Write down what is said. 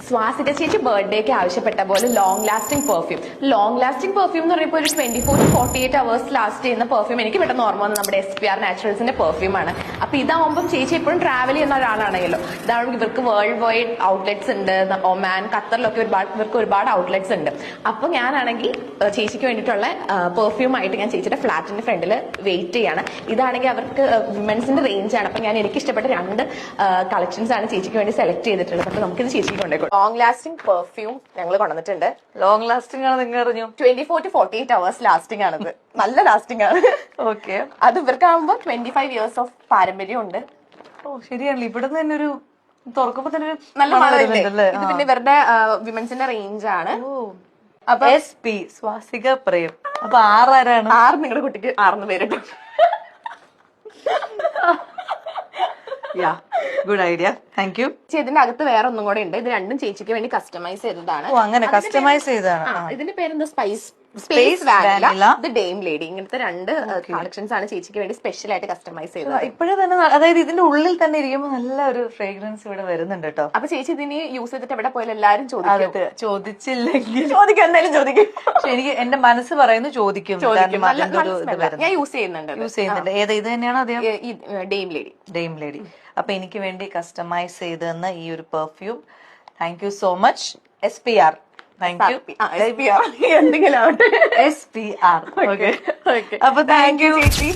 സ്വാസിക ചേച്ചി ബർത്ത്ഡേക്ക് ആവശ്യപ്പെട്ട പോലെ ലോങ് ലാസ്റ്റിംഗ് പെർഫ്യൂം എന്ന് പറയുമ്പോൾ ഒരു 24 to 48 അവേഴ്സ് ലാസ്റ്റ് ചെയ്യുന്ന പെർഫ്യൂം എനിക്ക് പെട്ടെന്ന് ഓർമ്മ വന്നത് നമ്മുടെ SPR നാച്ചുറൽസിന്റെ പെർഫ്യൂം ആണ്. അപ്പൊ ഇതാവുമ്പോൾ ചേച്ചി എപ്പോഴും ട്രാവൽ ചെയ്യുന്ന ഒരാളാണെങ്കിലും ഇതാവുമ്പോൾ ഇവർക്ക് വേൾഡ് വൈഡ് ഔട്ട്ലെറ്റ്സ് ഉണ്ട്. ഒമാൻ, ഖത്തറിലൊക്കെ ഇവർക്ക് ഒരുപാട് ഔട്ട്ലെറ്റ്സ് ഉണ്ട്. അപ്പൊ ഞാനാണെങ്കിൽ ചേച്ചിക്ക് വേണ്ടിയിട്ടുള്ള പെർഫ്യൂം ആയിട്ട് ഞാൻ ചേച്ചിയുടെ ഫ്ലാറ്റിന്റെ ഫ്രണ്ടിൽ വെയിറ്റ് ചെയ്യാണ്. ഇതാണെങ്കിൽ അവർക്ക് വിമൻസിന്റെ റേഞ്ച് ആണ്. അപ്പൊ ഞാൻ എനിക്ക് ഇഷ്ടപ്പെട്ട 2 കളക്ഷൻസ് ആണ് ചേച്ചിക്ക് വേണ്ടി സെലക്ട് ചെയ്തിട്ടുള്ളത്. അപ്പൊ നമുക്കിത് ചേച്ചിക്ക് കൊണ്ടേക്കും. ലോങ് ലാസ്റ്റിംഗ് പെർഫ്യൂം ഞങ്ങൾ കൊണ്ടുവന്നിട്ടുണ്ട്. ലോങ് ലാസ്റ്റിംഗ് ആണ് നിങ്ങൾ അറിഞ്ഞു. 24 to 48 അവേഴ്സ് ലാസ്റ്റിംഗ് ആണത്. നല്ല ലാസ്റ്റിംഗ് ആണ്. ഓക്കെ, അത് ഇവർക്കാകുമ്പോ 25 ഇയേഴ്സ് ഓഫ് പാരമ്പര്യം ഉണ്ട്. ഓ ശരിയാണല്ലോ. ഇവിടെ തന്നെ ഒരു തുറക്കുമ്പോ തന്നെ ഒരു നല്ല മണമില്ലേ? ഇത് പിന്നെ ഇവരുടെ വിമൻസിന്റെ റേഞ്ച് ആണ്. അപ്പൊ SP സ്വാസിക പ്രേം. അപ്പൊ ആരാണ്? 6 നിങ്ങളുടെ കുട്ടിക്ക് 6 പേരിട്ടു. Good idea, thank you. ഇതിന്റെ അകത്ത് വേറെ ഒന്നും കൂടെ ഉണ്ട്. ഇത് രണ്ടും ചേച്ചിക്ക് വേണ്ടി കസ്റ്റമൈസ് ചെയ്തതാണ്. ഓ അങ്ങനെ കസ്റ്റമൈസ് ചെയ്താണ്. ഇതിന്റെ പേരെന്താ? സ്പേസ് വാനില, ഇത് ഡെയിം ലേഡി. ഇങ്ങനത്തെ 2 കളക്ഷൻസ് ആണ് ചേച്ചിക്ക് വേണ്ടി സ്പെഷ്യൽ ആയിട്ട് കസ്റ്റമൈസ് ചെയ്തത്. ഇപ്പോഴേ തന്നെ അതായത് ഇതിന്റെ ഉള്ളിൽ തന്നെ ഇരിക്കുമ്പോൾ നല്ല ഒരു ഫ്രേഗ്രൻസ് ഇവിടെ വരുന്നുണ്ട് കേട്ടോ. അപ്പൊ ചേച്ചി ഇതിന് യൂസ് ചെയ്തിട്ട് എവിടെ പോയാലും എല്ലാരും ചോദിച്ചില്ലെങ്കിൽ എന്തായാലും ചോദിക്കും. പക്ഷെ എനിക്ക് എന്റെ മനസ്സ് പറയുന്നു ചോദിക്കും. ഞാൻ യൂസ് ചെയ്യുന്നുണ്ട്. ഏത് ഇത് തന്നെയാണോ അതേ? ഡെയിം ലേഡി. അപ്പൊ എനിക്ക് വേണ്ടി കസ്റ്റമൈസ് ചെയ്ത് തന്ന ഈ ഒരു perfume thank you so much. SPR. Thank you. എന്തെങ്കിലും SPR. ഓക്കെ, അപ്പൊ താങ്ക് യു ചേച്ചി.